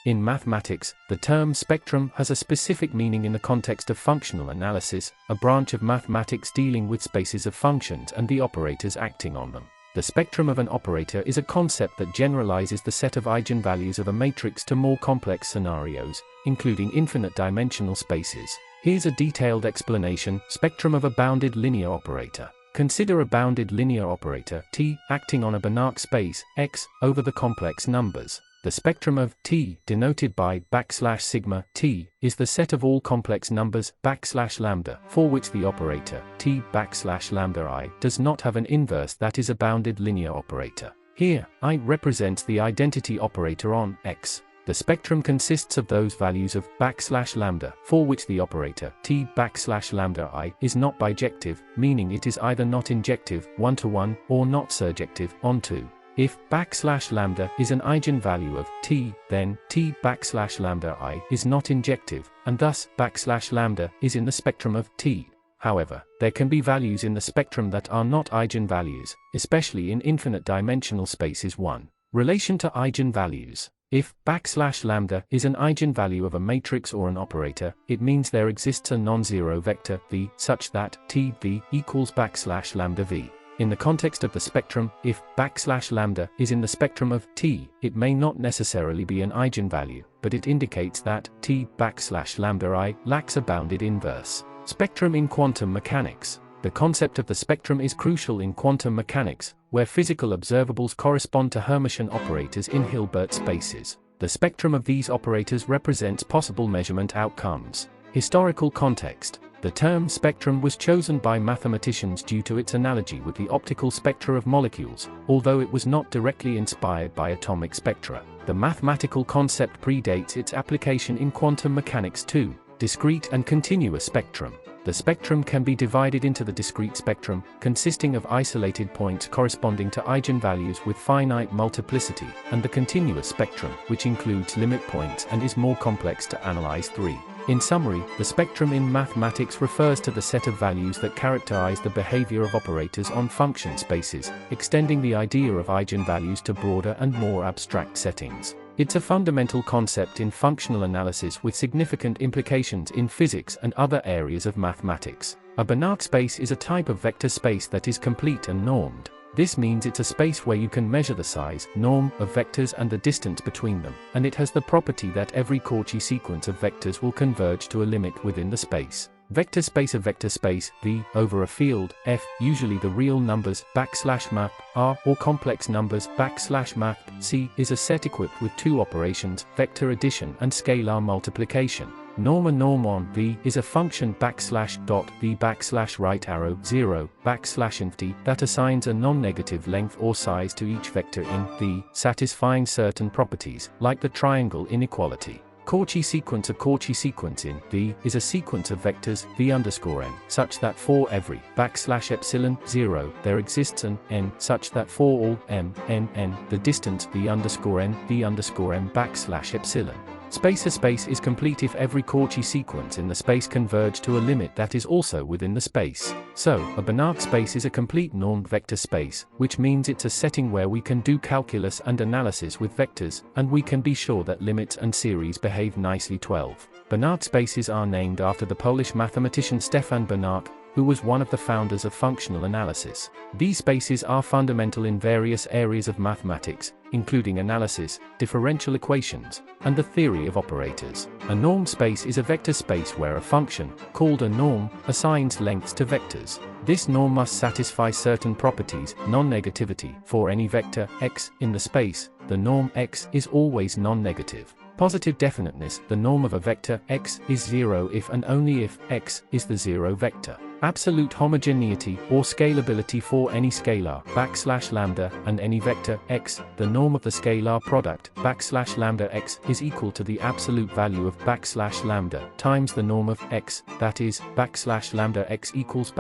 In mathematics, the term spectrum has a specific meaning in the context of functional analysis, a branch of mathematics dealing with spaces of functions and the operators acting on them. The spectrum of an operator is a concept that generalizes the set of eigenvalues of a matrix to more complex scenarios, including infinite-dimensional spaces. Here's a detailed explanation: spectrum of a bounded linear operator. Consider a bounded linear operator, T, acting on a Banach space, X, over the complex numbers. The spectrum of T, denoted by \sigma T, is the set of all complex numbers \lambda, for which the operator T \lambda I does not have an inverse that is a bounded linear operator. Here, I represents the identity operator on X. The spectrum consists of those values of \lambda, for which the operator T \lambda I is not bijective, meaning it is either not injective, 1-to-1, or not surjective, onto. If \lambda is an eigenvalue of T, then T \lambda I is not injective, and thus \lambda is in the spectrum of T. However, there can be values in the spectrum that are not eigenvalues, especially in infinite-dimensional spaces. 1. Relation to eigenvalues. If \lambda is an eigenvalue of a matrix or an operator, it means there exists a non-zero vector v such that T v equals \lambda v. In the context of the spectrum, if \lambda is in the spectrum of T, it may not necessarily be an eigenvalue, but it indicates that T \lambda I lacks a bounded inverse. Spectrum in quantum mechanics. The concept of the spectrum is crucial in quantum mechanics, where physical observables correspond to Hermitian operators in Hilbert spaces. The spectrum of these operators represents possible measurement outcomes. Historical context. The term spectrum was chosen by mathematicians due to its analogy with the optical spectra of molecules, although it was not directly inspired by atomic spectra. The mathematical concept predates its application in quantum mechanics too. Discrete and continuous spectrum. The spectrum can be divided into the discrete spectrum, consisting of isolated points corresponding to eigenvalues with finite multiplicity, and the continuous spectrum, which includes limit points and is more complex to analyze. 3. In summary, the spectrum in mathematics refers to the set of values that characterize the behavior of operators on function spaces, extending the idea of eigenvalues to broader and more abstract settings. It's a fundamental concept in functional analysis with significant implications in physics and other areas of mathematics. A Banach space is a type of vector space that is complete and normed. This means it's a space where you can measure the size, norm, of vectors and the distance between them, and it has the property that every Cauchy sequence of vectors will converge to a limit within the space. Vector space. A vector space, V, over a field, F, usually the real numbers, \map, R, or complex numbers, \map, C, is a set equipped with two operations, vector addition and scalar multiplication. Norm. A norm on V is a function \v right arrow 0 \infinity that assigns a non-negative length or size to each vector in V, satisfying certain properties, like the triangle inequality. Cauchy sequence. A Cauchy sequence in V is a sequence of vectors v_n such that for every \0 there exists an n such that for all m n n the distance v_n v_m \epsilon. Space. A space is complete if every Cauchy sequence in the space converge to a limit that is also within the space. So, a Banach space is a complete normed vector space, which means it's a setting where we can do calculus and analysis with vectors, and we can be sure that limits and series behave nicely. 12. Banach spaces are named after the Polish mathematician Stefan Banach, who was one of the founders of functional analysis. These spaces are fundamental in various areas of mathematics, including analysis, differential equations, and the theory of operators. A norm space is a vector space where a function, called a norm, assigns lengths to vectors. This norm must satisfy certain properties, non-negativity, for any vector, x, in the space. The norm x is always non-negative. Positive definiteness. The norm of a vector, x, is 0 if and only if x is the zero vector. Absolute homogeneity, or scalability for any scalar, \lambda, and any vector, x. The norm of the scalar product, \lambda x, is equal to the absolute value of \lambda times the norm of x, that is, \lambda x equals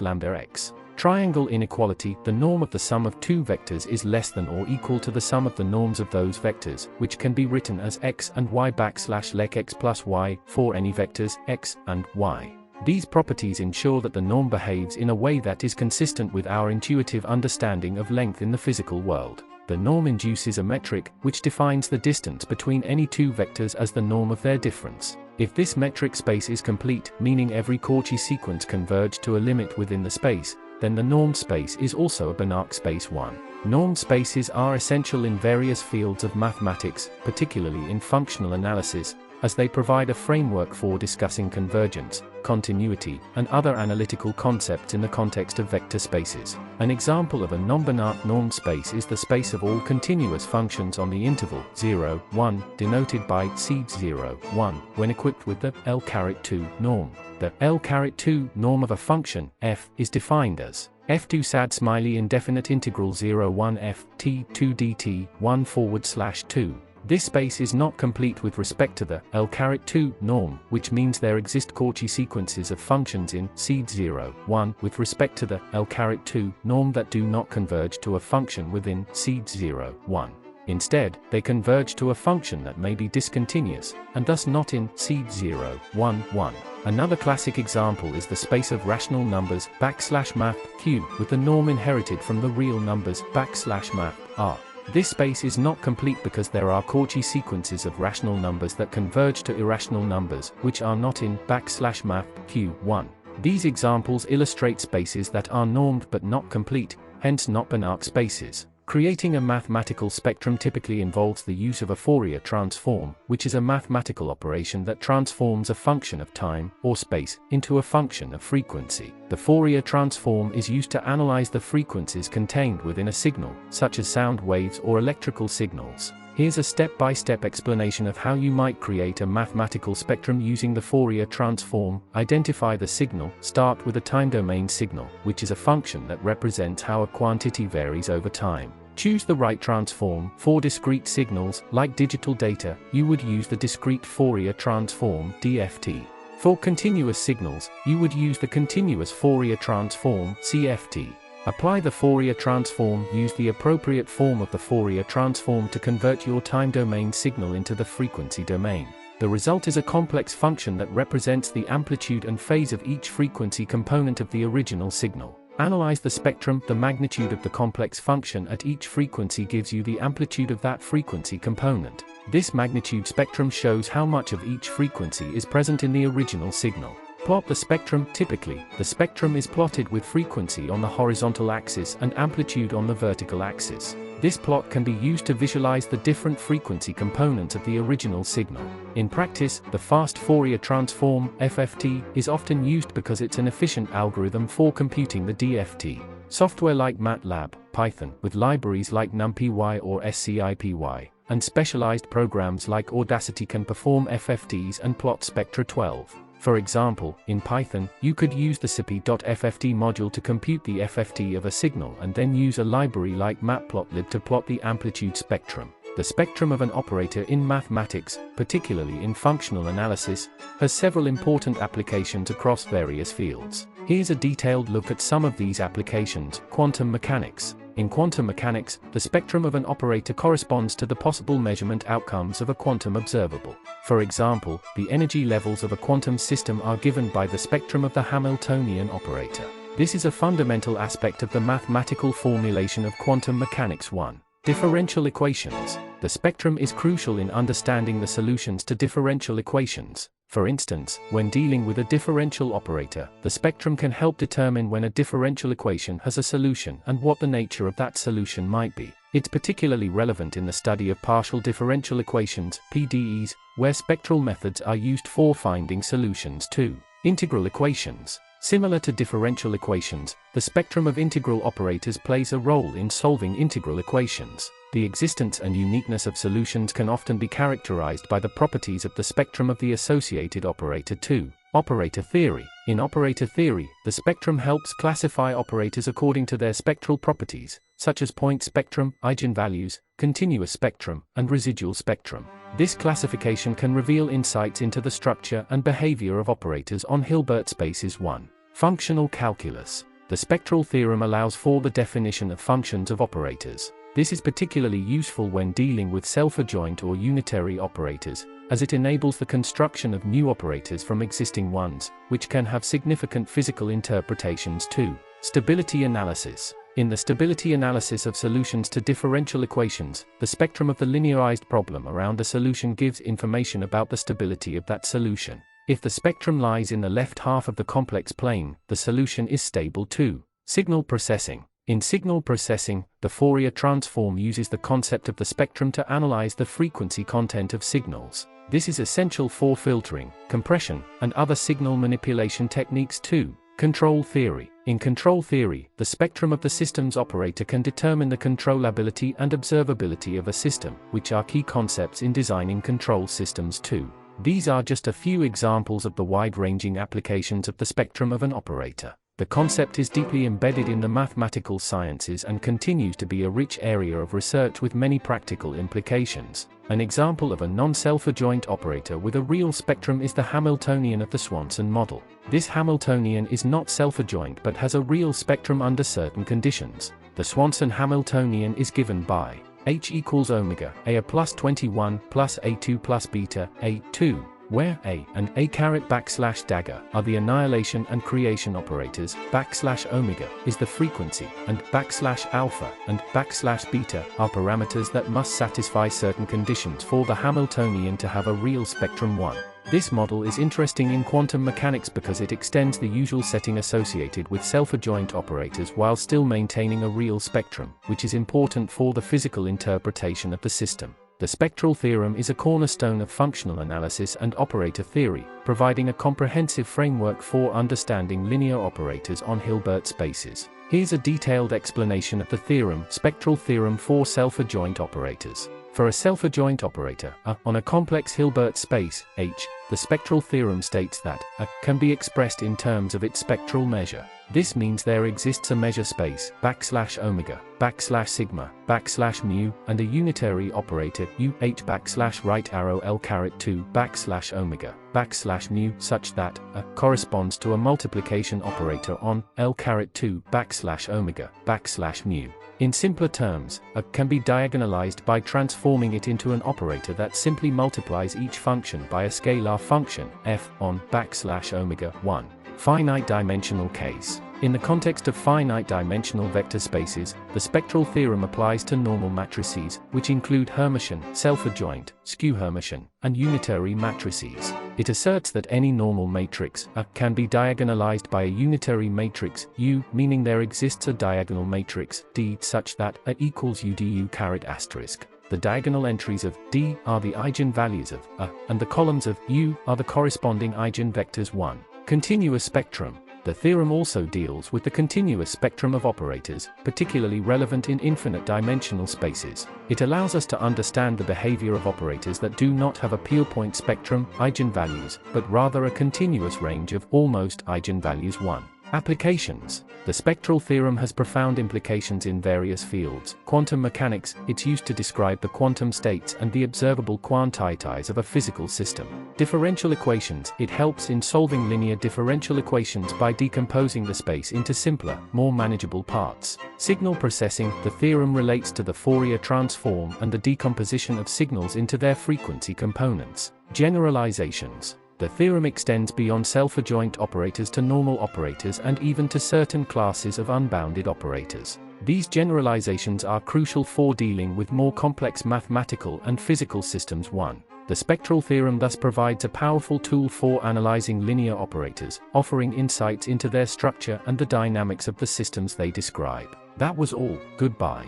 \lambda x. Triangle inequality. The norm of the sum of two vectors is less than or equal to the sum of the norms of those vectors, which can be written as x and y \lec x plus y, for any vectors, x and y. These properties ensure that the norm behaves in a way that is consistent with our intuitive understanding of length in the physical world. The norm induces a metric, which defines the distance between any two vectors as the norm of their difference. If this metric space is complete, meaning every Cauchy sequence converged to a limit within the space, then the normed space is also a Banach space 1. Normed spaces are essential in various fields of mathematics, particularly in functional analysis, as they provide a framework for discussing convergence, continuity, and other analytical concepts in the context of vector spaces. An example of a non-Banach normed space is the space of all continuous functions on the interval 0, 1, denoted by seed 0, 1, when equipped with the L-2 norm. The L-2 norm of a function, f, is defined as f2 sad smiley indefinite integral 0 1 f t 2 dt 1/2. This space is not complete with respect to the L-2 norm, which means there exist Cauchy sequences of functions in seed 0, 1 with respect to the L-2 norm that do not converge to a function within seed 0, 1. Instead, they converge to a function that may be discontinuous, and thus not in seed 0, 1, 1. Another classic example is the space of rational numbers \math q with the norm inherited from the real numbers \math r. This space is not complete because there are Cauchy sequences of rational numbers that converge to irrational numbers, which are not in \math q1. These examples illustrate spaces that are normed but not complete, hence not Banach spaces. Creating a mathematical spectrum typically involves the use of a Fourier transform, which is a mathematical operation that transforms a function of time, or space, into a function of frequency. The Fourier transform is used to analyze the frequencies contained within a signal, such as sound waves or electrical signals. Here's a step-by-step explanation of how you might create a mathematical spectrum using the Fourier transform. Identify the signal. Start with a time domain signal, which is a function that represents how a quantity varies over time. Choose the right transform. For discrete signals, like digital data, you would use the discrete Fourier transform (DFT). For continuous signals, you would use the continuous Fourier transform (CFT). Apply the Fourier transform. Use the appropriate form of the Fourier transform to convert your time domain signal into the frequency domain. The result is a complex function that represents the amplitude and phase of each frequency component of the original signal. Analyze the spectrum. The magnitude of the complex function at each frequency gives you the amplitude of that frequency component. This magnitude spectrum shows how much of each frequency is present in the original signal. Plot the spectrum. Typically, the spectrum is plotted with frequency on the horizontal axis and amplitude on the vertical axis. This plot can be used to visualize the different frequency components of the original signal. In practice, the fast Fourier transform, FFT, is often used because it's an efficient algorithm for computing the DFT. Software like MATLAB, Python, with libraries like NumPy or SciPy, and specialized programs like Audacity can perform FFTs and plot spectra 12. For example, in Python, you could use the scipy.fft module to compute the FFT of a signal and then use a library like matplotlib to plot the amplitude spectrum. The spectrum of an operator in mathematics, particularly in functional analysis, has several important applications across various fields. Here's a detailed look at some of these applications. Quantum mechanics. In quantum mechanics, the spectrum of an operator corresponds to the possible measurement outcomes of a quantum observable. For example, the energy levels of a quantum system are given by the spectrum of the Hamiltonian operator. This is a fundamental aspect of the mathematical formulation of quantum mechanics. 1. Differential equations. The spectrum is crucial in understanding the solutions to differential equations. For instance, when dealing with a differential operator, the spectrum can help determine when a differential equation has a solution and what the nature of that solution might be. It's particularly relevant in the study of partial differential equations, PDEs, where spectral methods are used for finding solutions to integral equations. Similar to differential equations, the spectrum of integral operators plays a role in solving integral equations. The existence and uniqueness of solutions can often be characterized by the properties of the spectrum of the associated operator. 2. Operator theory. In operator theory, the spectrum helps classify operators according to their spectral properties, such as point spectrum, eigenvalues, continuous spectrum, and residual spectrum. This classification can reveal insights into the structure and behavior of operators on Hilbert spaces. 1. Functional calculus. The spectral theorem allows for the definition of functions of operators. This is particularly useful when dealing with self-adjoint or unitary operators, as it enables the construction of new operators from existing ones, which can have significant physical interpretations. 2. Stability analysis. In the stability analysis of solutions to differential equations, the spectrum of the linearized problem around the solution gives information about the stability of that solution. If the spectrum lies in the left half of the complex plane, the solution is stable too. Signal processing. In signal processing, the Fourier transform uses the concept of the spectrum to analyze the frequency content of signals. This is essential for filtering, compression, and other signal manipulation techniques too. Control theory. In control theory, the spectrum of the system's operator can determine the controllability and observability of a system, which are key concepts in designing control systems too. These are just a few examples of the wide-ranging applications of the spectrum of an operator. The concept is deeply embedded in the mathematical sciences and continues to be a rich area of research with many practical implications. An example of a non-self-adjoint operator with a real spectrum is the Hamiltonian of the Swanson model. This Hamiltonian is not self-adjoint but has a real spectrum under certain conditions. The Swanson Hamiltonian is given by H equals omega, A plus 21 plus A2 plus beta, A2. Where A and A caret backslash dagger are the annihilation and creation operators, backslash omega is the frequency, and backslash alpha and backslash beta are parameters that must satisfy certain conditions for the Hamiltonian to have a real spectrum 1. This model is interesting in quantum mechanics because it extends the usual setting associated with self-adjoint operators while still maintaining a real spectrum, which is important for the physical interpretation of the system. The spectral theorem is a cornerstone of functional analysis and operator theory, providing a comprehensive framework for understanding linear operators on Hilbert spaces. Here's a detailed explanation of the theorem, spectral theorem for self-adjoint operators. For a self-adjoint operator, A, on a complex Hilbert space, H, the spectral theorem states that A can be expressed in terms of its spectral measure. This means there exists a measure space, backslash omega, backslash sigma, backslash mu, and a unitary operator, U, H backslash right arrow L caret 2, backslash omega, backslash mu, such that A corresponds to a multiplication operator on L caret 2, backslash omega, backslash mu. In simpler terms, A can be diagonalized by transforming it into an operator that simply multiplies each function by a scalar function, f, on backslash omega 1. Finite dimensional case. In the context of finite dimensional vector spaces, the spectral theorem applies to normal matrices, which include Hermitian, self-adjoint, skew-Hermitian, and unitary matrices. It asserts that any normal matrix, A, can be diagonalized by a unitary matrix, U, meaning there exists a diagonal matrix, D, such that A equals U du caret asterisk. The diagonal entries of D are the eigenvalues of A, and the columns of U are the corresponding eigenvectors 1. Continuous spectrum. The theorem also deals with the continuous spectrum of operators, particularly relevant in infinite dimensional spaces. It allows us to understand the behavior of operators that do not have a pure-point spectrum, eigenvalues, but rather a continuous range of almost eigenvalues 1. Applications. The spectral theorem has profound implications in various fields. Quantum mechanics, it's used to describe the quantum states and the observable quantities of a physical system. Differential equations, it helps in solving linear differential equations by decomposing the space into simpler, more manageable parts. Signal processing, the theorem relates to the Fourier transform and the decomposition of signals into their frequency components. Generalizations. The theorem extends beyond self-adjoint operators to normal operators and even to certain classes of unbounded operators. These generalizations are crucial for dealing with more complex mathematical and physical systems. 1. The spectral theorem thus provides a powerful tool for analyzing linear operators, offering insights into their structure and the dynamics of the systems they describe. That was all. Goodbye.